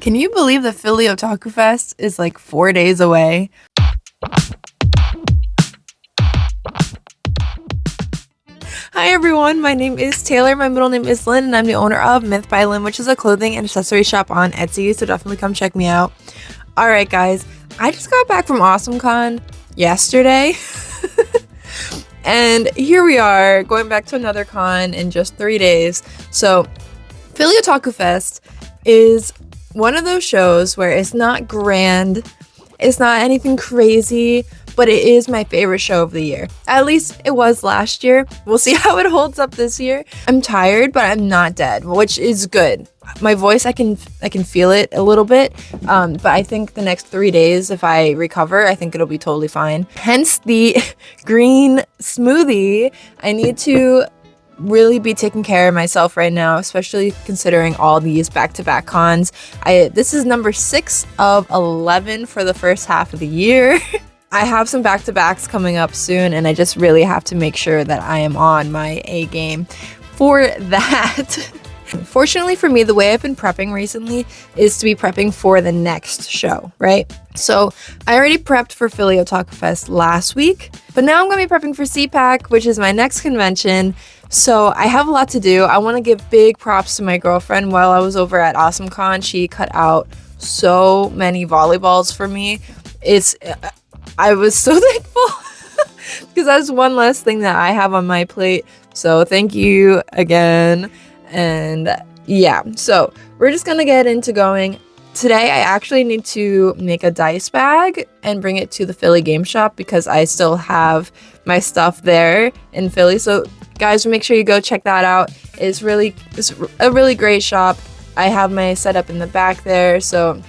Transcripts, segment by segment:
Can you believe the Philly Otaku Fest is like 4 days away? Hi everyone, my name is Taylor, my middle name is Lynn, and I'm the owner of Myth by Lynn, which is a clothing and accessory shop on Etsy, so definitely come check me out. Alright guys, I just got back from AwesomeCon yesterday, and here we are, going back to another con in just 3 days. So, Philly Otaku Fest is one of those shows where it's not grand, it's not anything crazy, but it is my favorite show of the year. At least it was last year. We'll see how it holds up this year. I'm tired, but I'm not dead, which is good. My voice, I can feel it a little bit, but I think the next 3 days, if I recover, I think it'll be totally fine. Hence the green smoothie. I need to really be taking care of myself right now, especially considering all these back-to-back cons. This is number 6 of 11 for the first half of the year. I have some back-to-backs coming up soon, and I just really have to make sure that I am on my A game for that. Fortunately for me, the way I've been prepping recently is to be prepping for the next show, right? So I already prepped for Philly Otaku Fest last week, but now I'm going to be prepping for CPAC, which is my next convention. So I have a lot to do. I want to give big props to my girlfriend. While I was over at AwesomeCon, she cut out so many volleyballs for me. I was so thankful because that's one less thing that I have on my plate. So thank you again. And yeah, so we're just gonna get into going. Today I actually need to make a dice bag and bring it to the Philly game shop because I still have my stuff there in Philly. So guys, make sure you go check that out. It's a really great shop. I have my setup in the back there, so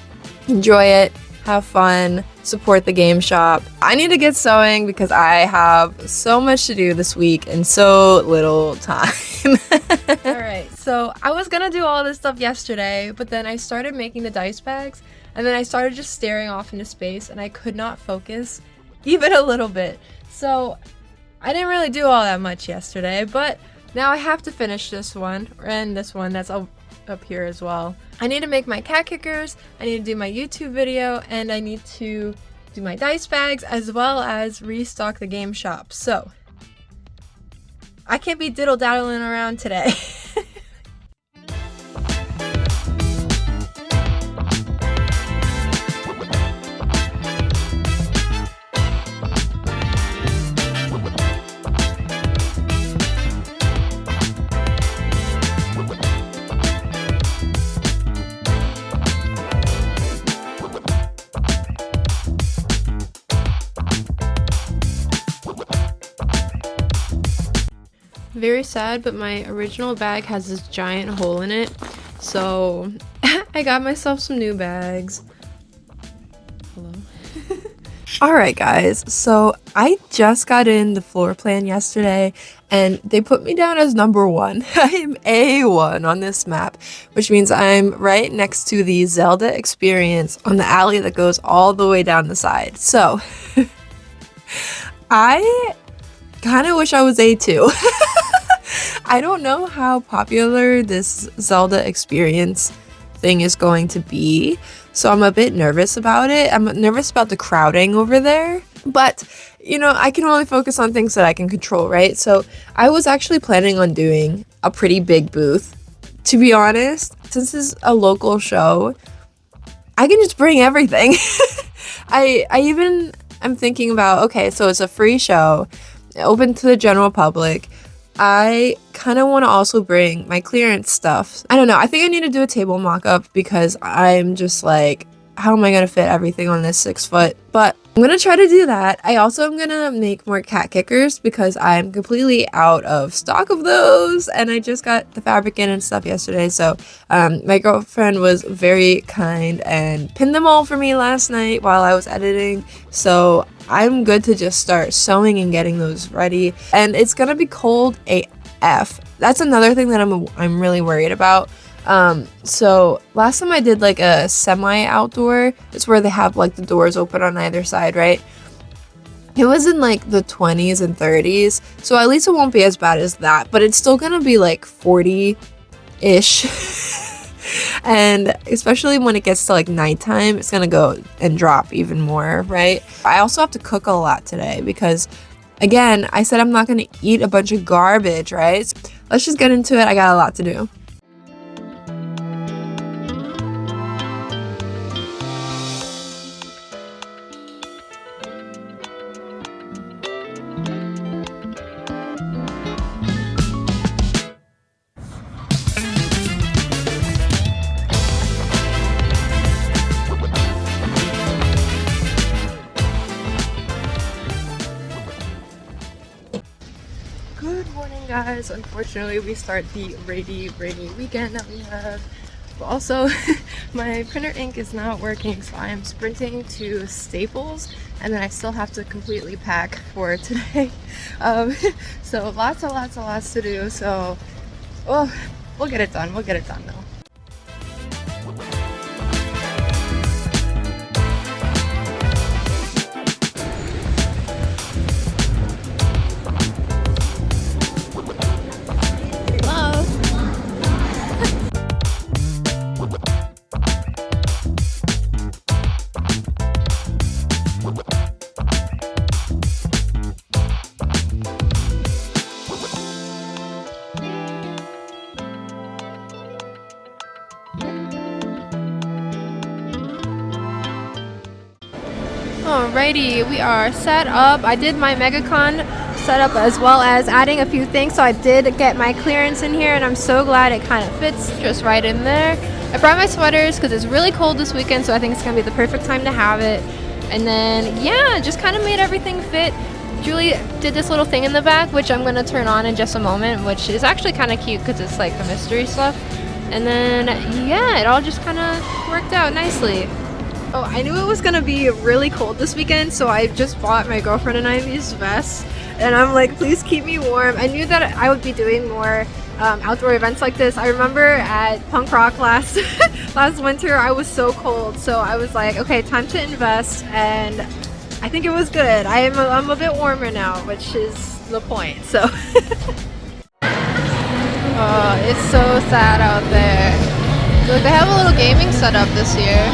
enjoy it, have fun, support the game shop. I need to get sewing because I have so much to do this week and so little time. Alright, so I was gonna do all this stuff yesterday, but then I started making the dice bags, and then I started just staring off into space, and I could not focus even a little bit. So I didn't really do all that much yesterday, but now I have to finish this one, and this one that's up here as well. I need to make my cat kickers, I need to do my YouTube video, and I need to do my dice bags as well as restock the game shop. So I can't be diddle-daddling around today. Very sad, but my original bag has this giant hole in it, so I got myself some new bags. Hello. Alright guys, so I just got in the floor plan yesterday, and they put me down as number 1. I am A1 on this map, which means I'm right next to the Zelda experience on the alley that goes all the way down the side. So I kind of wish I was A2. I don't know how popular this Zelda experience thing is going to be, so I'm a bit nervous about it. I'm nervous about the crowding over there, but you know, I can only focus on things that I can control, right? So I was actually planning on doing a pretty big booth. To be honest, since this is a local show, I can just bring everything. I'm thinking about, okay, so it's a free show, open to the general public. I kind of want to also bring my clearance stuff. I don't know. I think I need to do a table mock-up because I'm just like, how am I going to fit everything on this 6 foot? But I'm going to try to do that. I also am going to make more cat kickers because I'm completely out of stock of those. And I just got the fabric in and stuff yesterday. So my girlfriend was very kind and pinned them all for me last night while I was editing. So I'm good to just start sewing and getting those ready. And it's gonna be cold AF. That's another thing that I'm really worried about. So last time I did like a semi-outdoor, it's where they have like the doors open on either side, right? It was in like the 20s and 30s, so at least it won't be as bad as that, but it's still gonna be like 40-ish And especially when it gets to like nighttime, it's gonna go and drop even more, right? I also have to cook a lot today because, again, I said I'm not gonna eat a bunch of garbage, right? So let's just get into it. I got a lot to do. Good morning, guys. Unfortunately, we start the rainy weekend that we have. But also, my printer ink is not working, so I am sprinting to Staples, and then I still have to completely pack for today. So lots to do. So, well, we'll get it done. We'll get it done though. Alrighty, we are set up. I did my MegaCon setup as well as adding a few things, so I did get my clearance in here, and I'm so glad it kind of fits just right in there. I brought my sweaters because it's really cold this weekend, so I think it's going to be the perfect time to have it. And then, yeah, just kind of made everything fit. Julie did this little thing in the back, which I'm going to turn on in just a moment, which is actually kind of cute because it's like the mystery stuff. And then, yeah, it all just kind of worked out nicely. Oh, I knew it was gonna be really cold this weekend, so I just bought my girlfriend and I these vests, and I'm like, please keep me warm. I knew that I would be doing more outdoor events like this. I remember at punk rock last winter, I was so cold, so I was like, okay, time to invest, and I think it was good. I'm a bit warmer now, which is the point. So, oh, it's so sad out there. Look, they have a little gaming setup this year.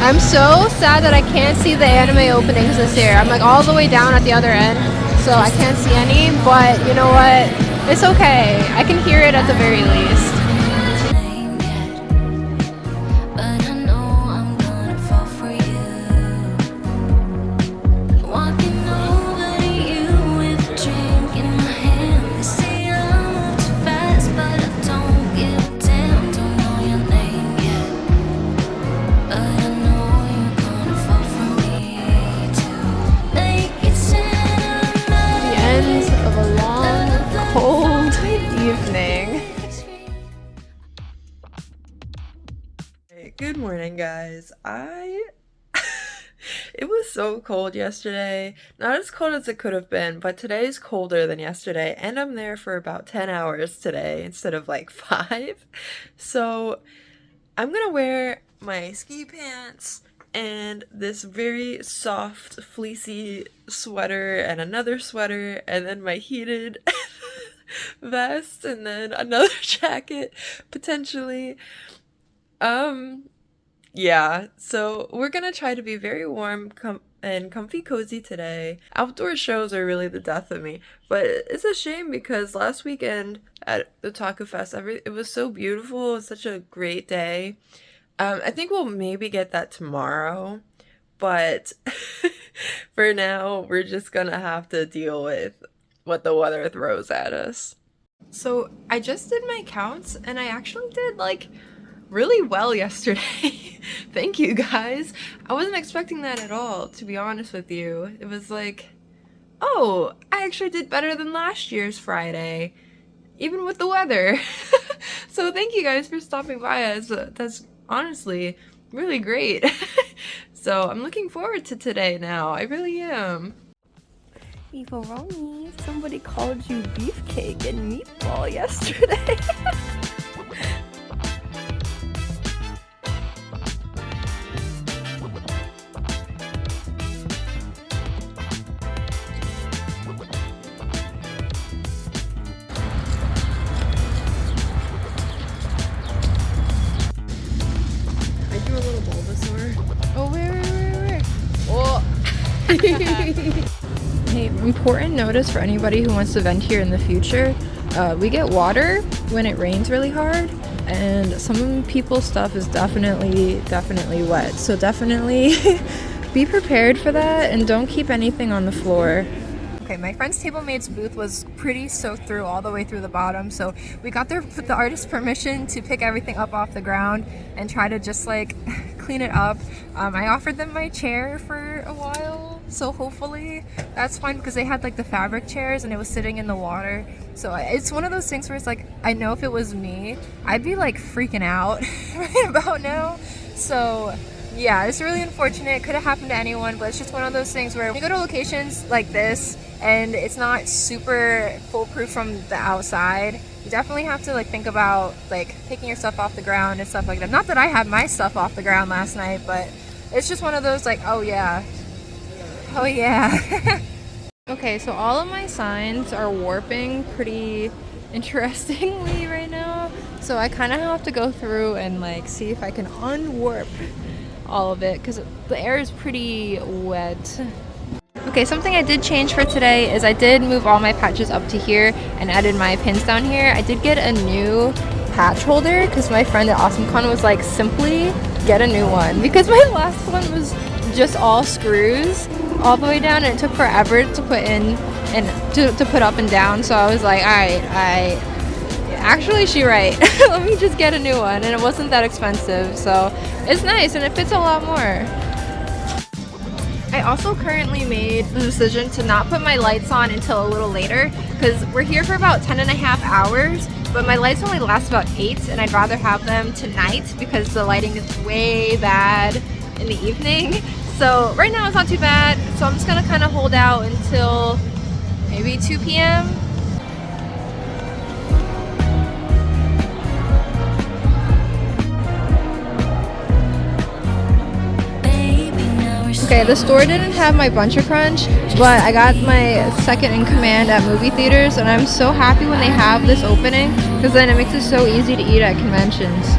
I'm so sad that I can't see the anime openings this year. I'm like all the way down at the other end, so I can't see any, but you know what? It's okay. I can hear it at the very least. Good morning, guys. It was so cold yesterday. Not as cold as it could have been, but today is colder than yesterday, and I'm there for about 10 hours today instead of like 5. So I'm gonna wear my ski pants and this very soft, fleecy sweater and another sweater, and then my heated vest, and then another jacket, potentially. Yeah, so we're gonna try to be very warm and comfy cozy today. Outdoor shows are really the death of me, but it's a shame because last weekend at the Otaku Fest, it was so beautiful. It was such a great day. I think we'll maybe get that tomorrow, but for now, we're just gonna have to deal with what the weather throws at us. So I just did my counts, and I actually did like really well yesterday. Thank you, guys. I wasn't expecting that at all, to be honest with you. It was like, oh, I actually did better than last year's Friday, even with the weather. So thank you guys for stopping by us. That's honestly really great. So I'm looking forward to today now. I really am. Evoroni, somebody called you beefcake and meatball yesterday. Hey, important notice for anybody who wants to vent here in the future. We get water when it rains really hard, and some people's stuff is definitely wet. So definitely be prepared for that and don't keep anything on the floor. Okay, my friend's table mate's booth was pretty soaked through all the way through the bottom, so we got the artist's permission to pick everything up off the ground and try to just like clean it up. I offered them my chair for a while, so hopefully that's fine, because they had like the fabric chairs and it was sitting in the water. So it's one of those things where it's like, I know if it was me, I'd be like freaking out right about now. So yeah, it's really unfortunate. It could have happened to anyone, but it's just one of those things where when you go to locations like this and it's not super foolproof from the outside, you definitely have to like think about like picking your stuff off the ground and stuff like that. Not that I had my stuff off the ground last night, but it's just one of those like, oh yeah. Okay, so all of my signs are warping pretty interestingly right now. So I kind of have to go through and like see if I can unwarp all of it, because the air is pretty wet. Okay, something I did change for today is I did move all my patches up to here and added my pins down here. I did get a new patch holder because my friend at AwesomeCon was like, simply get a new one, because my last one was just all screws all the way down and it took forever to put in and to put up and down. So I was like, alright, actually she right. Let me just get a new one, and it wasn't that expensive, so it's nice and it fits a lot more. I also currently made the decision to not put my lights on until a little later, because we're here for about 10.5 hours, but my lights only last about 8, and I'd rather have them tonight because the lighting is way bad in the evening. So right now it's not too bad, so I'm just gonna kind of hold out until maybe 2 p.m. Okay, the store didn't have my Buncher Crunch, but I got my second in command at movie theaters, and I'm so happy when they have this opening, because then it makes it so easy to eat at conventions.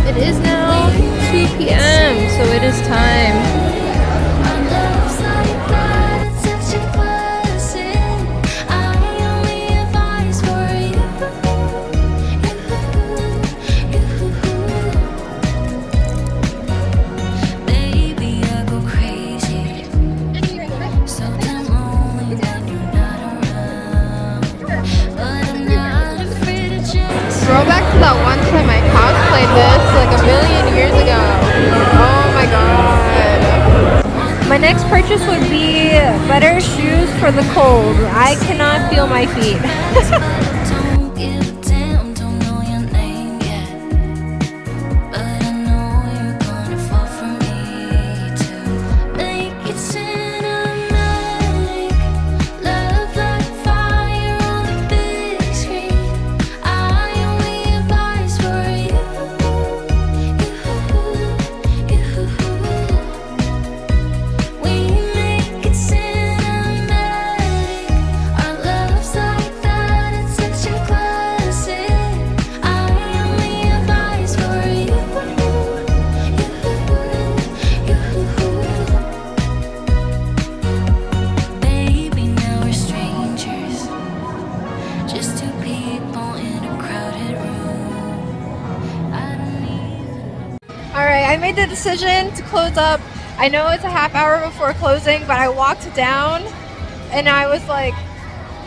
It is now 2 p.m., so it is time. Throwback to that one time I cosplayed this like a million years ago. Oh my god. My next purchase would be better shoes for the cold. I cannot feel my feet. Alright, I made the decision to close up. I know it's a half hour before closing, but I walked down and I was like,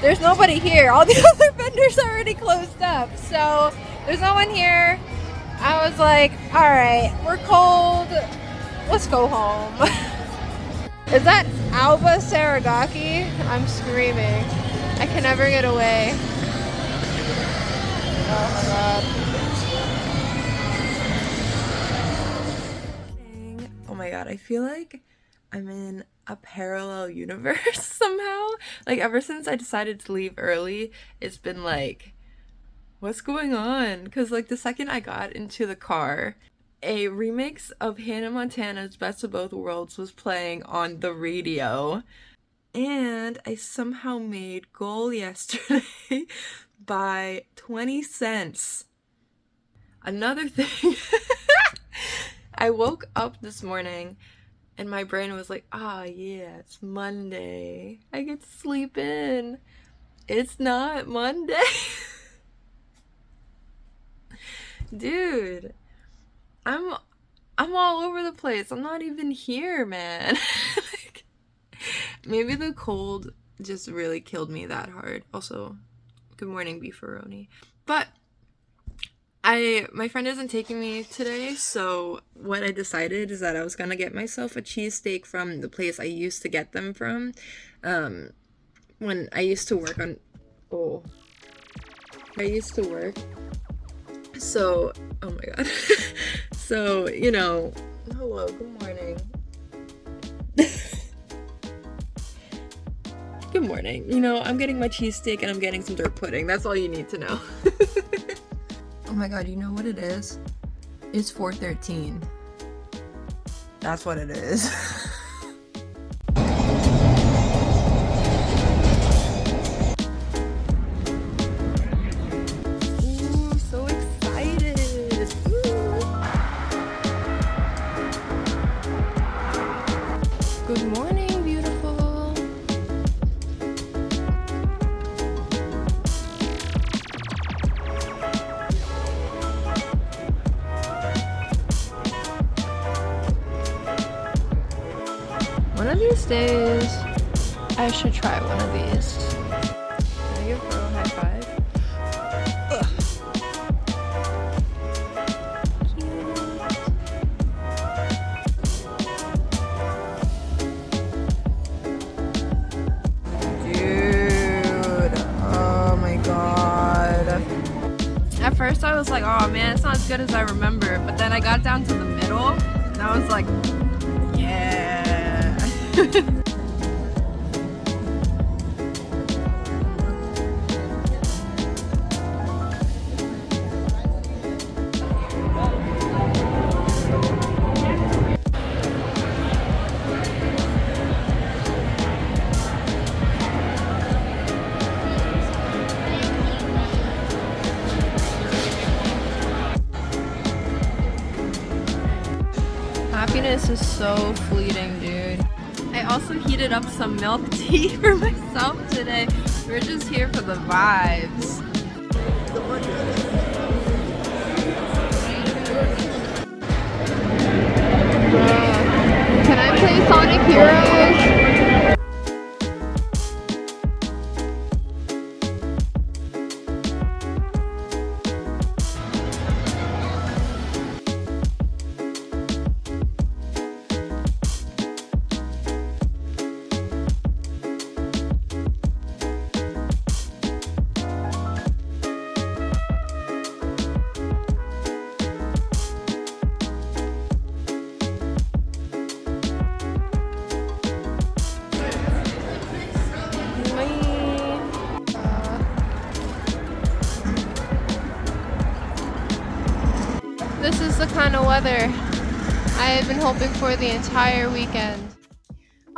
there's nobody here. All the other vendors are already closed up. So there's no one here. I was like, alright, we're cold. Let's go home. Is that Alba Saragaki? I'm screaming. I can never get away. Oh my god. my god, I feel like I'm in a parallel universe somehow. Like, ever since I decided to leave early, it's been like, what's going on? Because, like, the second I got into the car, a remix of Hannah Montana's Best of Both Worlds was playing on the radio. And I somehow made goal yesterday by 20 cents. Another thing, I woke up this morning and my brain was like, yeah, it's Monday. I get to sleep in. It's not Monday. Dude, I'm all over the place. I'm not even here, man. Like, maybe the cold just really killed me that hard. Also, good morning, beefaroni. But my friend isn't taking me today, so what I decided is that I was gonna get myself a cheesesteak from the place I used to get them from, when I used to work on, so, oh my god, so, you know, hello, good morning. Good morning. You know, I'm getting my cheesesteak and I'm getting some dirt pudding. That's all you need to know. Oh my god, you know what it is? It's 4:13. That's what it is. Ooh, so excited. Ooh. Good morning, beautiful. One of these days, I should try one of these. Can I give Bro a high five? Ugh. Dude, oh my god. At first I was like, oh man, it's not as good as I remember. But then I got down to the middle, and I was like, yeah. Happiness is so fleeting, dude. I also heated up some milk tea for myself today. We're just here for the vibes. Can I play Sonic Heroes? This is the kind of weather I have been hoping for the entire weekend.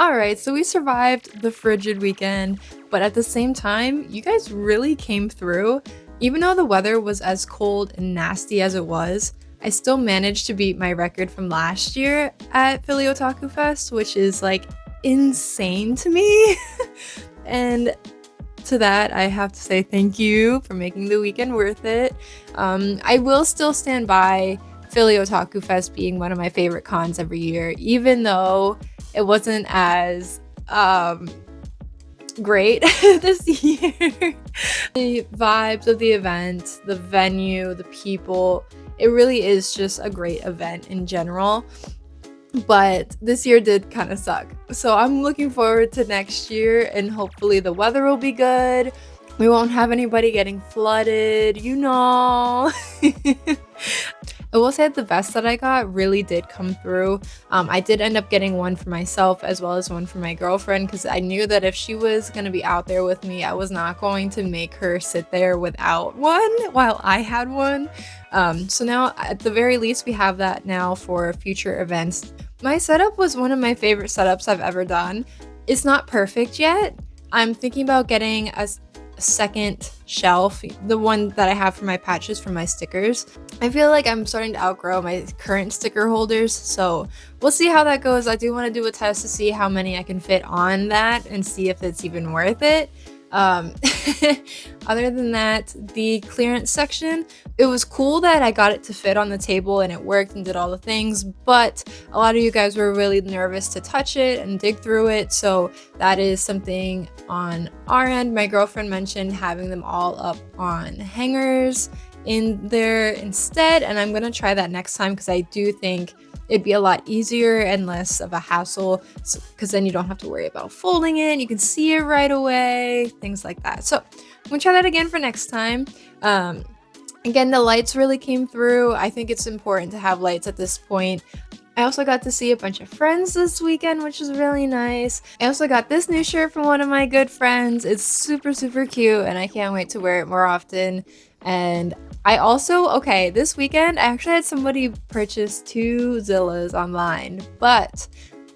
Alright, so we survived the frigid weekend, but at the same time, you guys really came through. Even though the weather was as cold and nasty as it was, I still managed to beat my record from last year at Philly Otaku Fest, which is like insane to me. And to that, I have to say thank you for making the weekend worth it. I will still stand by Philly Otaku Fest being one of my favorite cons every year, even though it wasn't as great this year. The vibes of the event, the venue, the people, it really is just a great event in general. But this year did kind of suck. So I'm looking forward to next year, and hopefully the weather will be good. We won't have anybody getting flooded, you know. I will say that the vest that I got really did come through. I did end up getting one for myself as well as one for my girlfriend because I knew that if she was going to be out there with me, I was not going to make her sit there without one while I had one. So now, at the very least, we have that now for future events. My setup was one of my favorite setups I've ever done. It's not perfect yet. I'm thinking about getting a second shelf, the one that I have for my patches for my stickers. I feel like I'm starting to outgrow my current sticker holders, so we'll see how that goes. I do want to do a test to see how many I can fit on that and see if it's even worth it. Um, Other than that, the clearance section, it was cool that I got it to fit on the table and it worked and did all the things, but a lot of you guys were really nervous to touch it and dig through it, so that is something on our end. My girlfriend mentioned having them all up on hangers in there instead, and I'm gonna try that next time because I do think it'd be a lot easier and less of a hassle because then you don't have to worry about folding it. You can see it right away, things like that. So I'm gonna try that again for next time. Again, the lights really came through. I think it's important to have lights at this point. I also got to see a bunch of friends this weekend, which is really nice. I also got this new shirt from one of my good friends. It's super, super cute, and I can't wait to wear it more often. And I also, okay, this weekend, I actually had somebody purchase 2 Zillas online, but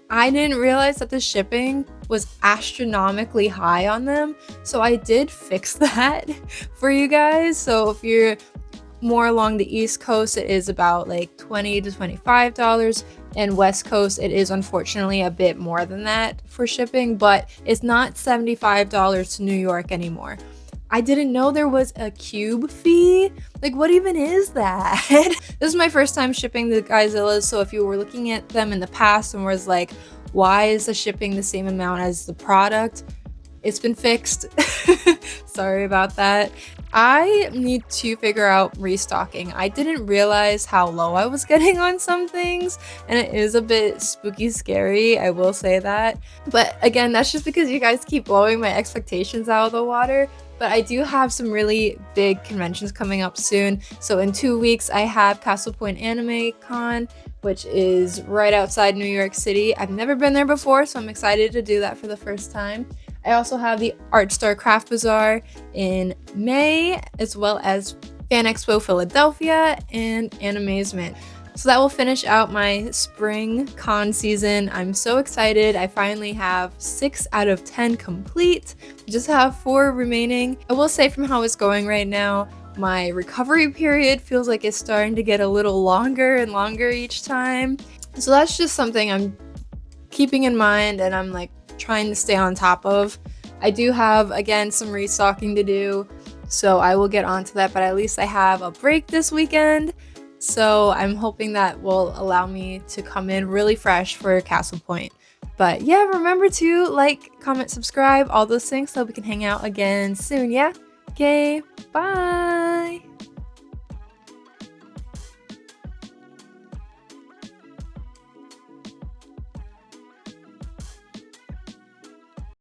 I didn't realize that the shipping was astronomically high on them. So I did fix that for you guys. So if you're more along the East Coast, it is about like $20 to $25, and West Coast, it is unfortunately a bit more than that for shipping, but it's not $75 to New York anymore. I didn't know there was a cube fee. Like, what even is that? This is my first time shipping the Godzillas, so if you were looking at them in the past and was like, why is the shipping the same amount as the product? It's been fixed. Sorry about that. I need to figure out restocking. I didn't realize how low I was getting on some things, and it is a bit spooky scary, I will say that. But again, that's just because you guys keep blowing my expectations out of the water. But I do have some really big conventions coming up soon. So in 2 weeks, I have Castle Point Anime Con, which is right outside New York City. I've never been there before, so I'm excited to do that for the first time. I also have the Art Star Craft Bazaar in May, as well as Fan Expo Philadelphia and Animazement. So that will finish out my spring con season. I'm so excited. I finally have 6 out of 10 complete. I just have 4 remaining. I will say from how it's going right now, my recovery period feels like it's starting to get a little longer and longer each time. So that's just something I'm keeping in mind and I'm like trying to stay on top of. I do have, again, some restocking to do, so I will get onto that, but at least I have a break this weekend. So I'm hoping that will allow me to come in really fresh for Castle Point. But yeah, remember to like, comment, subscribe, all those things so we can hang out again soon, yeah? Okay, bye!